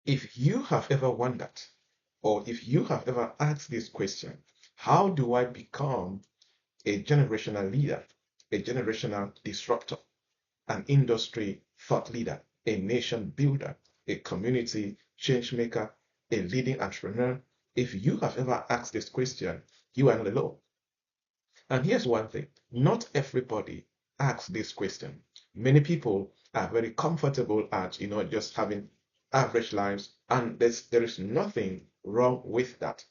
If you have ever wondered, or if you have ever asked this question, how do I become a generational leader, a generational disruptor, an industry thought leader, a nation builder, a community change maker, a leading entrepreneur? If you have ever asked this question, you are not alone. And here's one thing, not everybody asks this question. Many people are very comfortable at, just having average lives, and there is nothing wrong with that.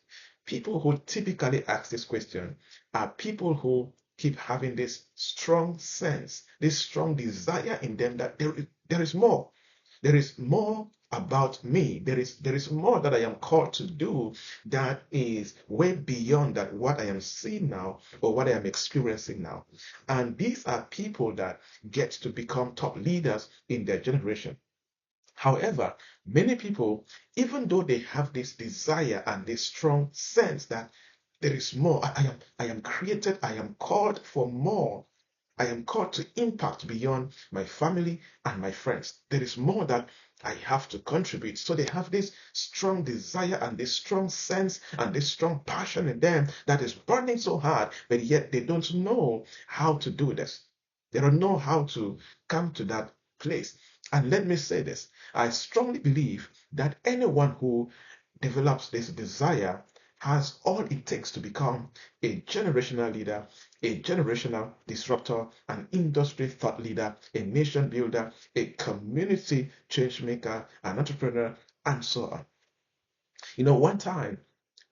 People who typically ask this question are people who keep having this strong sense, this strong desire in them that there is more. There is more about me. There is more that I am called to do that is way beyond that what I am seeing now or what I am experiencing now. And these are people that get to become top leaders in their generation. However, many people, even though they have this desire and this strong sense that there is more, I am created, I am called for more. I am called to impact beyond my family and my friends. There is more that I have to contribute. So they have this strong desire and this strong sense and this strong passion in them that is burning so hard, but yet they don't know how to do this. They don't know how to come to that place. And let me say this, I strongly believe that anyone who develops this desire has all it takes to become a generational leader, a generational disruptor, an industry thought leader, a nation builder, a community change maker, an entrepreneur, and so on. One time,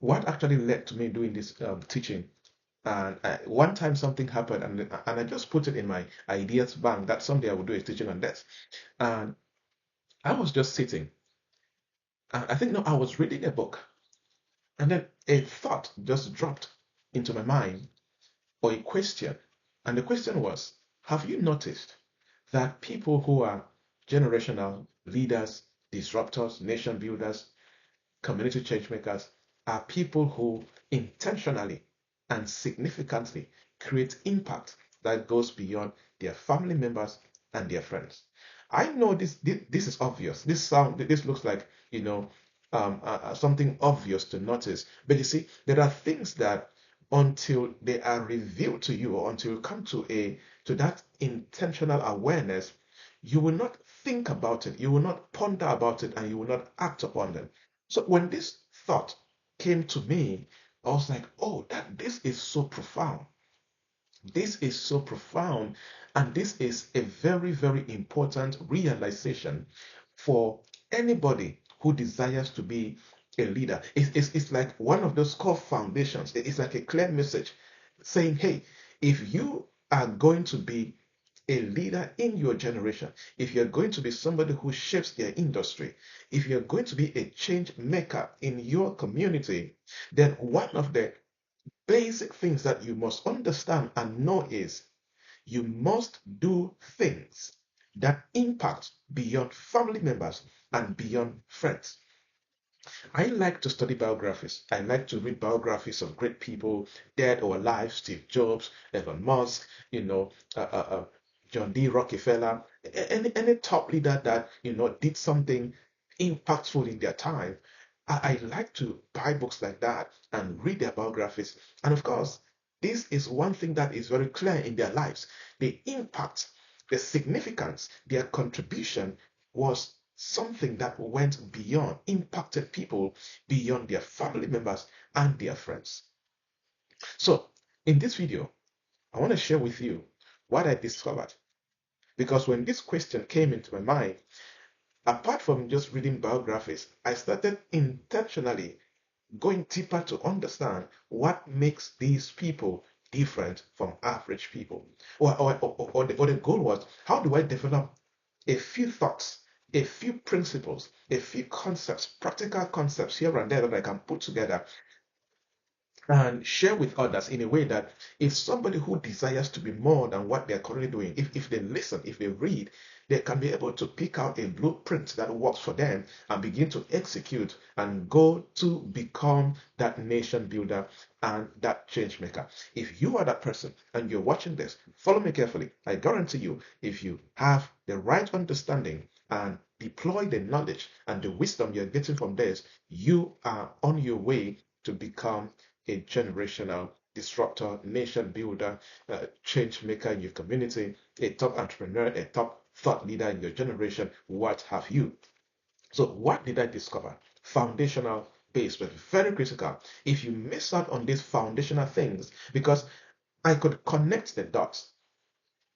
what actually led to me doing this teaching, and one time something happened, and I just put it in my ideas bank that someday I will do a teaching on this. And I was just sitting, and I think, no, I was reading a book, and then a thought just dropped into my mind, or a question. And the question was, have you noticed that people who are generational leaders, disruptors, nation builders, community change makers are people who intentionally and significantly create impact that goes beyond their family members and their friends? I know this is obvious. This looks like, something obvious to notice. But you see, there are things that until they are revealed to you, or until you come to that intentional awareness, you will not think about it, you will not ponder about it, and you will not act upon them. So when this thought came to me, I was like, oh, that this is so profound. This is so profound, and this is a very, very important realization for anybody who desires to be a leader. It's like one of those core foundations. It's like a clear message saying, hey, if you are going to be a leader in your generation, if you're going to be somebody who shapes their industry, if you're going to be a change maker in your community, then one of the basic things that you must understand and know is you must do things that impact beyond family members and beyond friends. I like to study biographies. I like to read biographies of great people, dead or alive: Steve Jobs, Elon Musk, John D. Rockefeller, any top leader that, did something impactful in their time. I like to buy books like that and read their biographies. And of course, this is one thing that is very clear in their lives. The impact, the significance, their contribution was something that went beyond, impacted people beyond their family members and their friends. So, in this video, I want to share with you what I discovered. Because when this question came into my mind, apart from just reading biographies, I started intentionally going deeper to understand what makes these people different from average people. Or the goal was, how do I develop a few thoughts, a few principles, a few concepts, practical concepts here and there that I can put together and share with others in a way that if somebody who desires to be more than what they're currently doing, if they listen, if they read, they can be able to pick out a blueprint that works for them and begin to execute and go to become that nation builder and that change maker. If you are that person and you're watching this, follow me carefully. I guarantee you, if you have the right understanding and deploy the knowledge and the wisdom you're getting from this, you are on your way to become a generational disruptor, nation builder, change maker in your community, a top entrepreneur, a top thought leader in your generation, what have you. So what did I discover? Foundational base was very critical. If you miss out on these foundational things, because I could connect the dots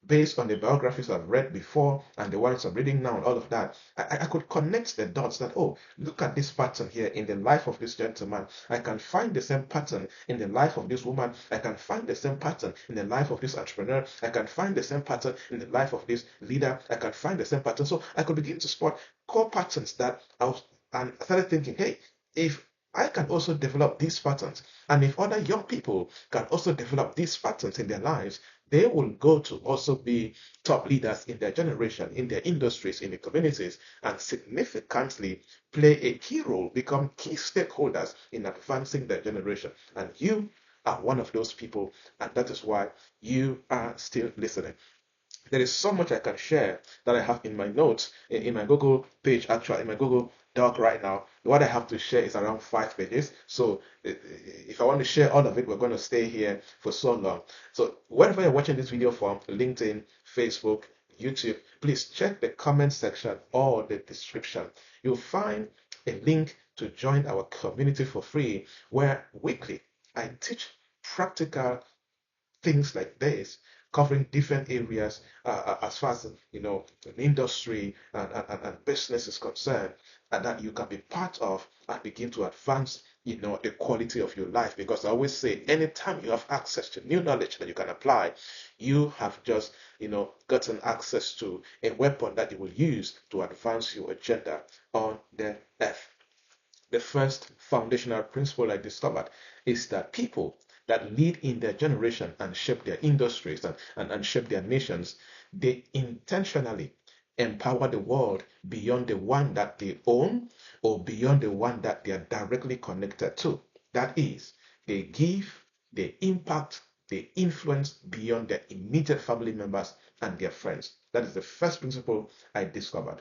based on the biographies I've read before and the ones I'm reading now and all of that, I could connect the dots that, oh, look at this pattern here in the life of this gentleman. I can find the same pattern in the life of this woman. I can find the same pattern in the life of this entrepreneur. I can find the same pattern in the life of this leader. I can find the same pattern. So I could begin to spot core patterns that and I started thinking, hey, if I can also develop these patterns, and if other young people can also develop these patterns in their lives, they will go to also be top leaders in their generation, in their industries, in the communities, and significantly play a key role, become key stakeholders in advancing their generation. And you are one of those people, and that is why you are still listening. There is so much I can share that I have in my notes, in my Google page, actually, in my Google Doc right now. What I have to share is around 5 pages. So if I want to share all of it, we're going to stay here for so long. So wherever you're watching this video from, LinkedIn, Facebook, YouTube, please check the comment section or the description. You'll find a link to join our community for free, where weekly I teach practical things like this, covering different areas as far as the industry and business is concerned, and that you can be part of and begin to advance the quality of your life. Because I always say, anytime you have access to new knowledge that you can apply, you have just gotten access to a weapon that you will use to advance your agenda on the earth. The first foundational principle I discovered is that people that lead in their generation and shape their industries and shape their nations, they intentionally empower the world beyond the one that they own or beyond the one that they are directly connected to. That is, they give, they impact, they influence beyond their immediate family members and their friends. That is the first principle I discovered.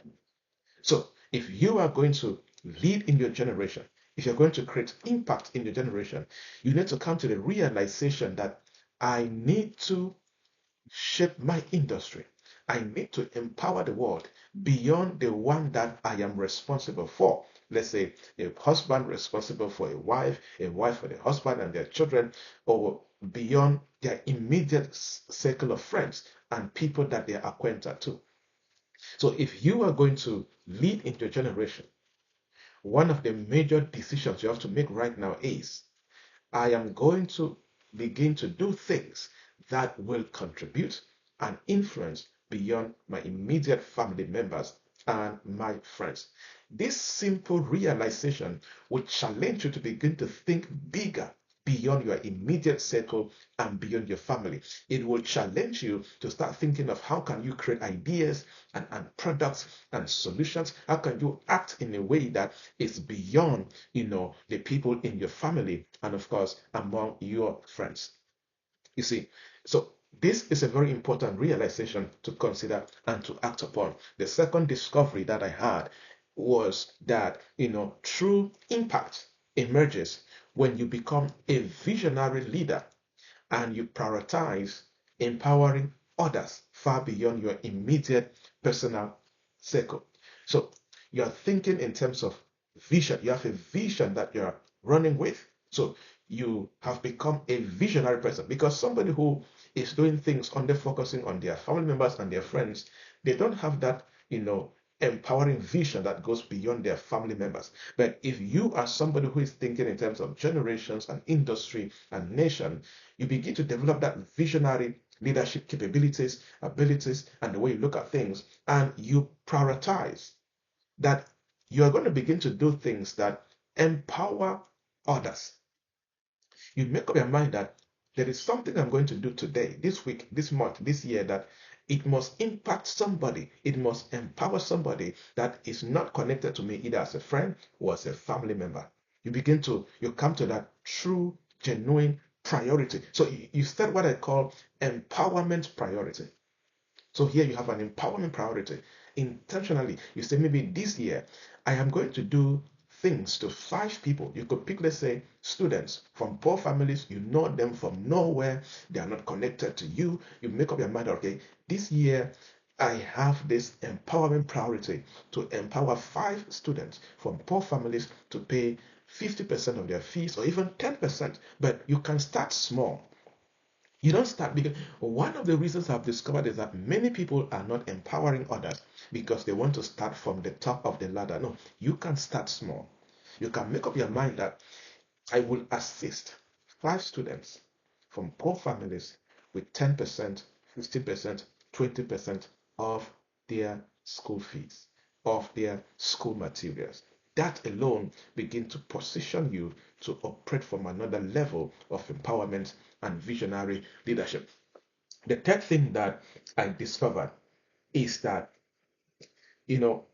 So, if you are going to lead in your generation, if you're going to create impact in your generation, you need to come to the realization that I need to shape my industry. I need to empower the world beyond the one that I am responsible for. Let's say a husband responsible for a wife for the husband and their children, or beyond their immediate circle of friends and people that they are acquainted to. So if you are going to lead in your generation, one of the major decisions you have to make right now is, I am going to begin to do things that will contribute and influence beyond my immediate family members and my friends. This simple realization will challenge you to begin to think bigger beyond your immediate circle and beyond your family. It will challenge you to start thinking of how can you create ideas and products and solutions. How can you act in a way that is beyond the people in your family and of course among your friends. You see, so this is a very important realization to consider and to act upon. The second discovery that I had was that true impact emerges when you become a visionary leader and you prioritize empowering others far beyond your immediate personal circle. So you're thinking in terms of vision. You have a vision that you're running with. So you have become a visionary person, because somebody who is doing things only focusing on their family members and their friends, they don't have that, empowering vision that goes beyond their family members. But if you are somebody who is thinking in terms of generations and industry and nation, you begin to develop that visionary leadership capabilities, abilities, and the way you look at things, and you prioritize that you are going to begin to do things that empower others. You make up your mind that there is something I'm going to do today, this week, this month, this year, that it must impact somebody. It must empower somebody that is not connected to me either as a friend or as a family member. You come to that true, genuine priority. So you start what I call empowerment priority. So here you have an empowerment priority. intentionally. You say, maybe this year I am going to do things to 5 people. You could pick, let's say, students from poor families. You know them from nowhere. They are not connected to you. You make up your mind, okay, this year I have this empowerment priority to empower 5 students from poor families to pay 50% of their fees or even 10%. But you can start small. You don't start because one of the reasons I've discovered is that many people are not empowering others because they want to start from the top of the ladder. No, you can start small. You can make up your mind that I will assist 5 students from poor families with 10%, 15%, 20% of their school fees, of their school materials. That alone begin to position you to operate from another level of empowerment and visionary leadership. The third thing that I discovered is that, you know,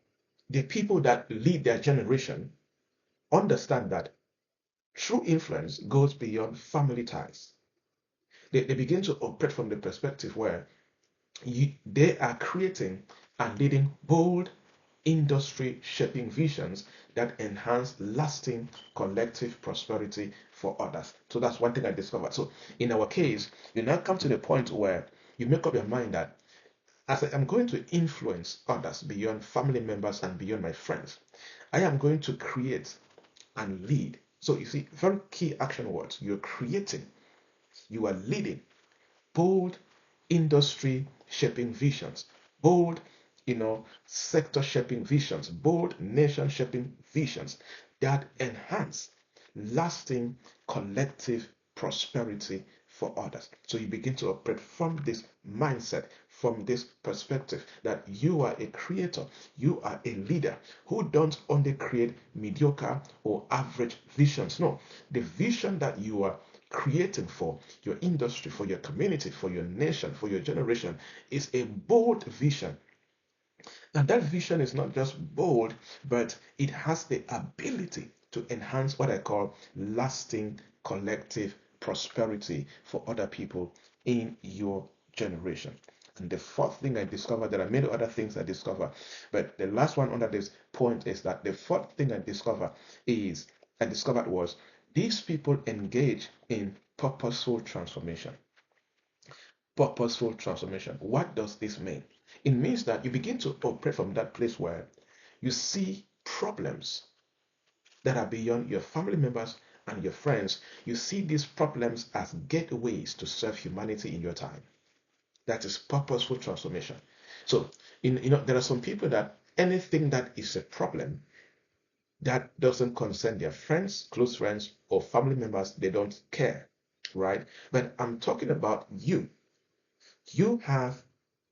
the people that lead their generation understand that true influence goes beyond family ties. They begin to operate from the perspective where they are creating and leading bold industry shaping visions that enhance lasting collective prosperity for others. So that's one thing I discovered. So in our case, you now come to the point where you make up your mind that as I am going to influence others beyond family members and beyond my friends, I am going to create and lead. So you see, very key action words. You're creating, you are leading bold industry shaping visions, bold, sector shaping visions, bold nation shaping visions that enhance lasting collective prosperity for others. So you begin to operate from this mindset, from this perspective that you are a creator, you are a leader who don't only create mediocre or average visions. No, the vision that you are creating for your industry, for your community, for your nation, for your generation is a bold vision. And that vision is not just bold, but it has the ability to enhance what I call lasting collective prosperity for other people in your generation. And the fourth thing I discovered, there are many other things I discovered, but the last one under this point is that the fourth thing I discovered was these people engage in purposeful transformation. Purposeful transformation. What does this mean? It means that you begin to operate from that place where you see problems that are beyond your family members and your friends. You see these problems as gateways to serve humanity in your time. That is purposeful transformation. So, there are some people that anything that is a problem that doesn't concern their friends, close friends, or family members, they don't care, right? But I'm talking about you. You have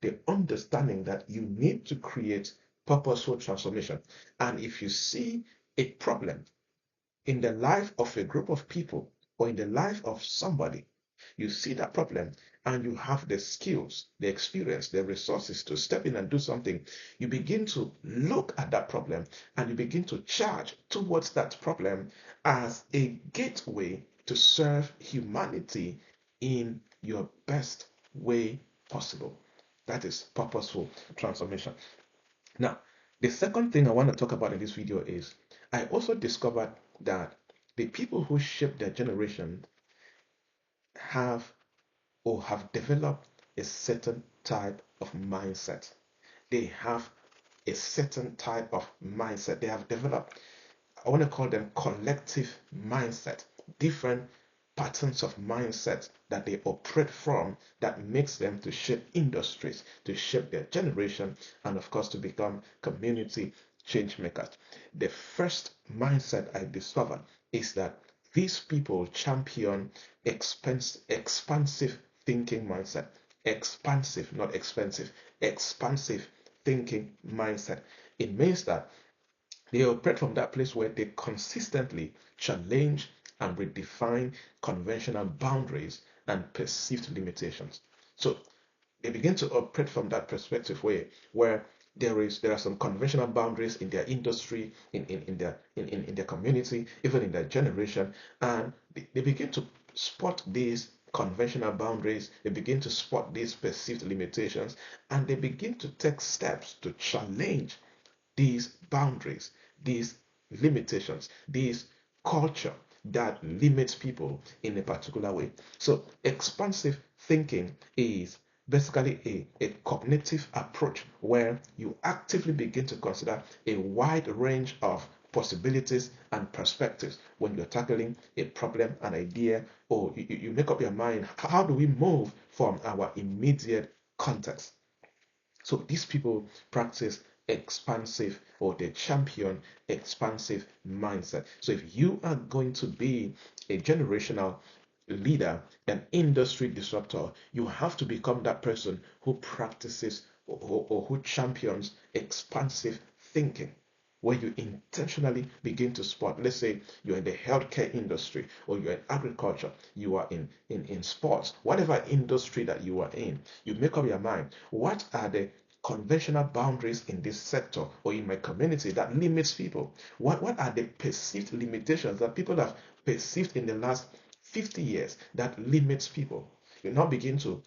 the understanding that you need to create purposeful transformation. And if you see a problem in the life of a group of people or in the life of somebody, you see that problem and you have the skills, the experience, the resources to step in and do something, you begin to look at that problem and you begin to charge towards that problem as a gateway to serve humanity in your best way possible. That is purposeful transformation. Now, the second thing I want to talk about in this video is I also discovered that the people who shape their generation have developed a certain type of mindset. They have a certain type of mindset. They have developed, I want to call them collective mindset, different patterns of mindset that they operate from that makes them to shape industries, to shape their generation, and of course to become community change makers. The first mindset I discovered is that these people champion expansive thinking mindset. Expansive, not expensive. Expansive thinking mindset. It means that they operate from that place where they consistently challenge and redefine conventional boundaries and perceived limitations. So they begin to operate from that perspective where there are some conventional boundaries in their industry, in their community, even in their generation, and they begin to spot these conventional boundaries, they begin to spot these perceived limitations, and they begin to take steps to challenge these boundaries, these limitations, these culture that limits people in a particular way. So expansive thinking is basically a cognitive approach where you actively begin to consider a wide range of possibilities and perspectives when you're tackling a problem, an idea, or you make up your mind, how do we move from our immediate context? So these people practice expansive, or they champion expansive mindset. So if you are going to be a generational leader, an industry disruptor, you have to become that person who practices or who champions expansive thinking, where you intentionally begin to spot, let's say you're in the healthcare industry, or you're in agriculture, you are in sports, whatever industry that you are in, you make up your mind, what are the conventional boundaries in this sector or in my community that limits people? What are the perceived limitations that people have perceived in the last 50 years that limits people? You now begin to,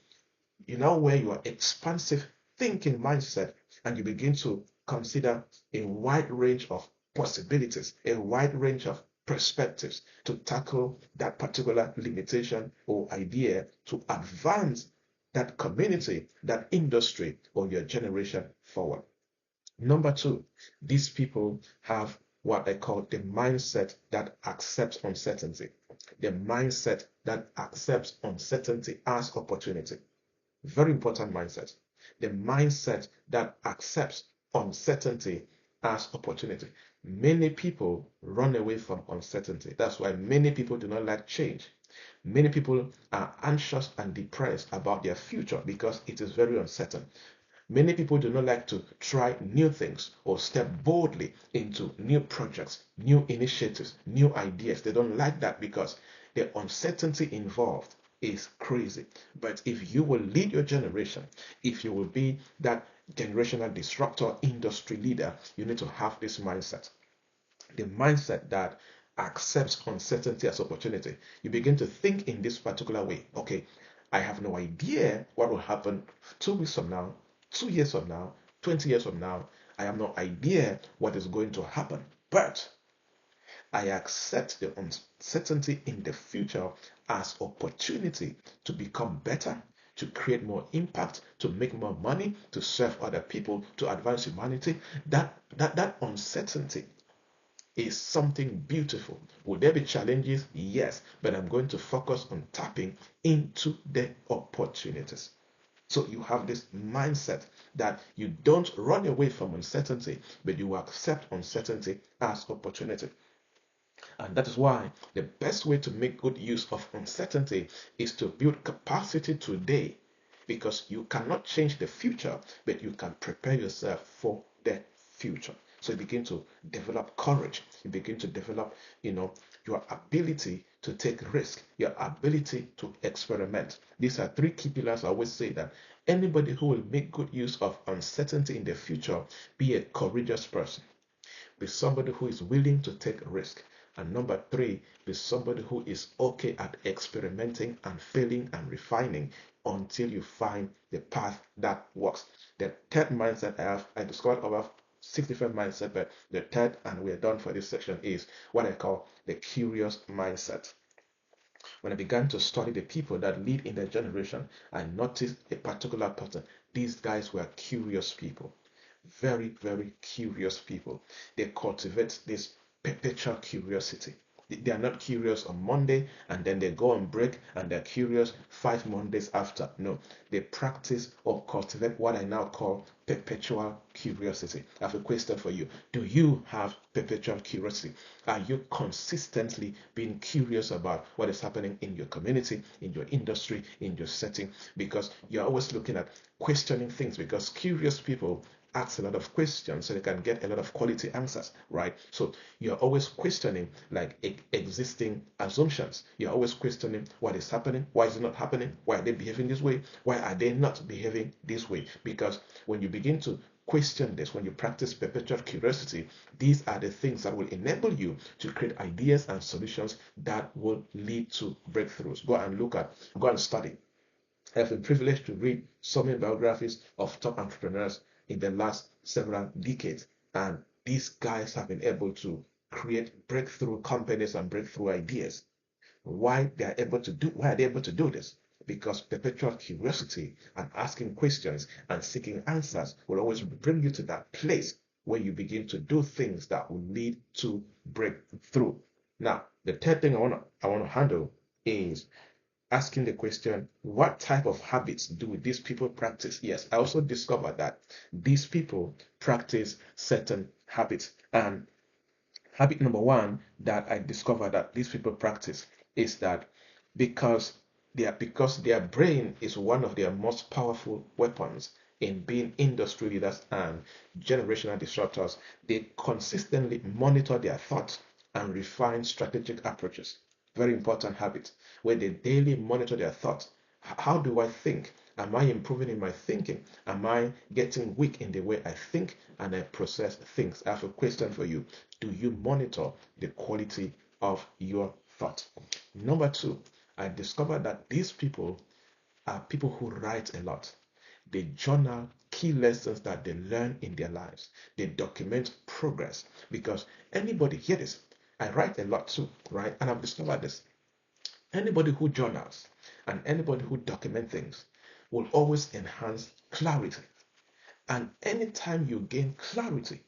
you now wear your expansive thinking mindset, and you begin to consider a wide range of possibilities, a wide range of perspectives to tackle that particular limitation or idea to advance that community, that industry, or your generation forward. Number two, these people have what I call the mindset that accepts uncertainty. The mindset that accepts uncertainty as opportunity. Very important mindset. The mindset that accepts uncertainty as opportunity. Many people run away from uncertainty. That's why many people do not like change. Many people are anxious and depressed about their future because it is very uncertain. Many people do not like to try new things or step boldly into new projects, new initiatives, new ideas. They don't like that because the uncertainty involved is crazy. But if you will lead your generation, if you will be that generational disruptor, industry leader, you need to have this mindset. The mindset that accepts uncertainty as opportunity. You begin to think in this particular way. Okay, I have no idea what will happen 2 weeks from now, 2 years from now, 20 years from now. I have no idea what is going to happen. But I accept the uncertainty in the future as opportunity to become better, to create more impact, to make more money, to serve other people, to advance humanity. That uncertainty is something beautiful. Will there be challenges? Yes, but I'm going to focus on tapping into the opportunities. So you have this mindset that you don't run away from uncertainty, but you accept uncertainty as opportunity. And that is why the best way to make good use of uncertainty is to build capacity today, because you cannot change the future, but you can prepare yourself for the future. So you begin to develop courage. You begin to develop, your ability to take risk, your ability to experiment. These are three key pillars. I always say that anybody who will make good use of uncertainty in the future, be a courageous person, be somebody who is willing to take risk. And number three, be somebody who is okay at experimenting and failing and refining until you find the path that works. The third mindset I discovered over 6 different mindsets, but the third, and we're done for this section, is what I call the curious mindset. When I began to study the people that lead in their generation, I noticed a particular pattern. These guys were curious people, very, very curious people. They cultivate this perpetual curiosity. They are not curious on Monday and then they go on break and they're curious 5 Mondays after. No, they practice or cultivate what I now call perpetual curiosity. I have a question for you. Do you have perpetual curiosity? Are you consistently being curious about what is happening in your community, in your industry, in your setting? Because you're always looking at questioning things, because curious people ask a lot of questions so they can get a lot of quality answers, right? So you're always questioning like existing assumptions. You're always questioning what is happening, why is it not happening, why are they behaving this way, why are they not behaving this way? Because when you begin to question this, when you practice perpetual curiosity, these are the things that will enable you to create ideas and solutions that will lead to breakthroughs. Go and study. I have been privileged to read so many biographies of top entrepreneurs in the last several decades, and these guys have been able to create breakthrough companies and breakthrough ideas. Why are they able to do this? Because perpetual curiosity and asking questions and seeking answers will always bring you to that place where you begin to do things that will lead to breakthrough. Now, the third thing I want to handle is asking the question, what type of habits do these people practice? Yes, I also discovered that these people practice certain habits. And habit number one that I discovered that these people practice is that because because their brain is one of their most powerful weapons in being industry leaders and generational disruptors, they consistently monitor their thoughts and refine strategic approaches. Very important habit where they daily monitor their thoughts. How do I think? Am I improving in my thinking? Am I getting weak in the way I think and I process things? I have a question for you. Do you monitor the quality of your thought? Number two, I discovered that these people are people who write a lot. They journal key lessons that they learn in their lives. They document progress because anybody, hear this, I write a lot too, right? And I've discovered this. Anybody who journals and anybody who documents things will always enhance clarity. And anytime you gain clarity,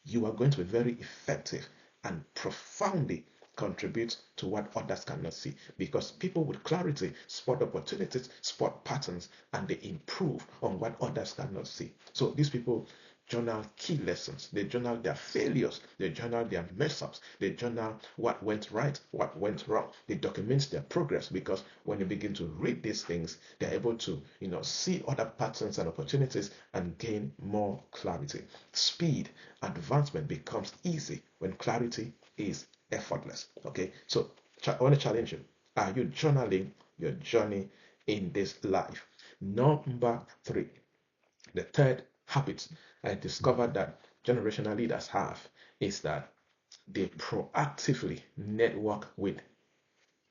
you are going to be very effective and profoundly contribute to what others cannot see. Because people with clarity spot opportunities, spot patterns, and they improve on what others cannot see. So these people journal key lessons. They journal their failures. They journal their mess ups. They journal what went right, what went wrong. They document their progress because when you begin to read these things, they're able to, see other patterns and opportunities and gain more clarity. Speed, advancement becomes easy when clarity is effortless. Okay, so I want to challenge you. Are you journaling your journey in this life? Number three, the third habit I discovered that generational leaders have is that they proactively network with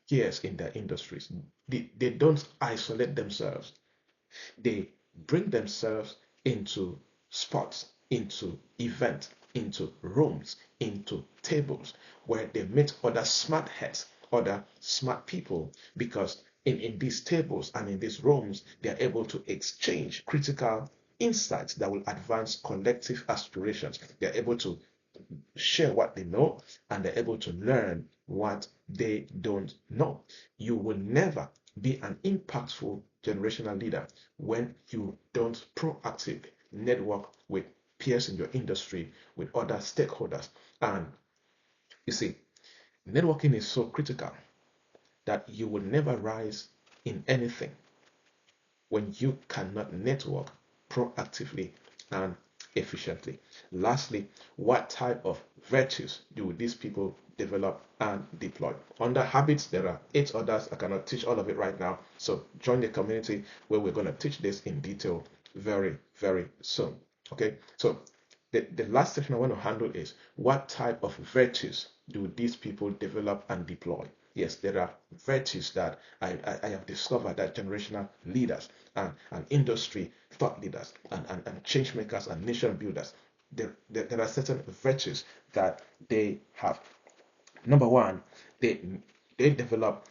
peers in their industries. They don't isolate themselves. They bring themselves into spots, into events, into rooms, into tables where they meet other smart heads, other smart people, because in these tables and in these rooms, they are able to exchange critical insights that will advance collective aspirations. They are able to share what they know and they're able to learn what they don't know. You will never be an impactful generational leader when you don't proactively network with peers in your industry, with other stakeholders. And you see, networking is so critical that you will never rise in anything when you cannot network proactively and efficiently. Lastly, what type of virtues do these people develop and deploy? Under habits, there are 8 others. I cannot teach all of it right now. So join the community where we're going to teach this in detail very, very soon. Okay, so the last section I want to handle is what type of virtues do these people develop and deploy? Yes, there are virtues that I have discovered that generational leaders and industry thought leaders and change makers and nation builders, there are certain virtues that they have. Number one, they they develop,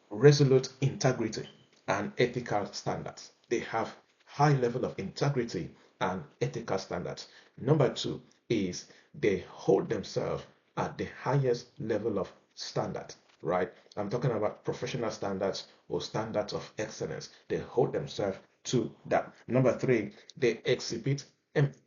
resolute integrity and ethical standards. They have high level of integrity and ethical standards. Number two is they hold themselves at the highest level of standard, right? I'm talking about professional standards or standards of excellence. They hold themselves to that. Number three, they exhibit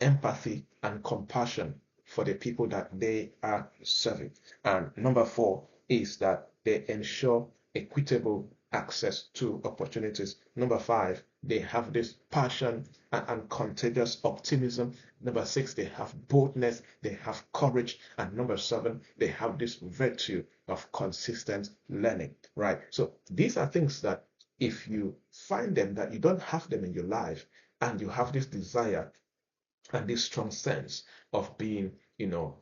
empathy and compassion for the people that they are serving. And number four is that they ensure equitable access to opportunities. Number five, they have this passion and contagious optimism. Number six, they have boldness, they have courage. And number seven, they have this virtue of consistent learning, right? So these are things that if you find them, that you don't have them in your life, and you have this desire and this strong sense of being,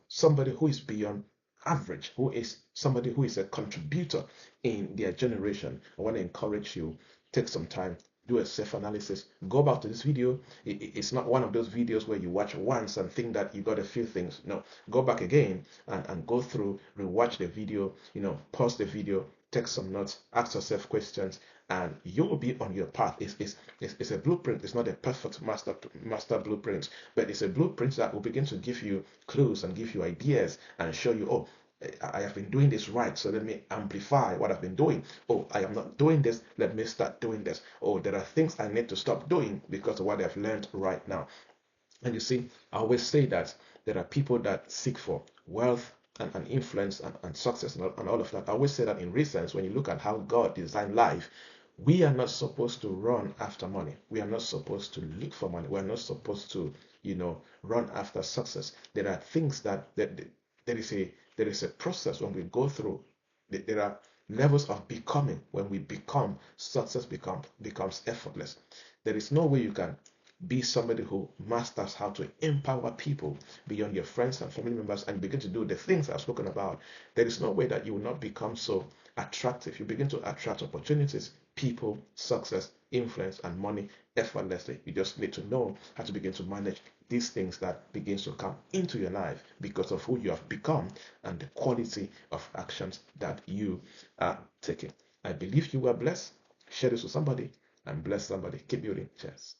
somebody who is beyond average, who is somebody who is a contributor in their generation. I want to encourage you, take some time, do a self-analysis, go back to this video. It's not one of those videos where you watch once and think that you got a few things. No, go back again and go through, rewatch the video, pause the video, take some notes, ask yourself questions, and you will be on your path. It's a blueprint. It's not a perfect master blueprint, but it's a blueprint that will begin to give you clues and give you ideas and show you, oh, I have been doing this right, so let me amplify what I've been doing. Oh, I am not doing this, let me start doing this. Oh, there are things I need to stop doing because of what I've learned right now. And you see, I always say that there are people that seek for wealth and influence and success and all of that. I always say that in recent, when you look at how God designed life, we are not supposed to run after money. We are not supposed to look for money. We are not supposed to, run after success. There are things that there is a process when we go through. There are levels of becoming. When we become, success becomes effortless. There is no way you can be somebody who masters how to empower people beyond your friends and family members and begin to do the things I've spoken about. There is no way that you will not become so attractive. You begin to attract opportunities, people, success, influence, and money effortlessly. You just need to know how to begin to manage these things that begins to come into your life because of who you have become and the quality of actions that you are taking. I believe you were blessed. Share this with somebody and bless somebody. Keep building. Cheers.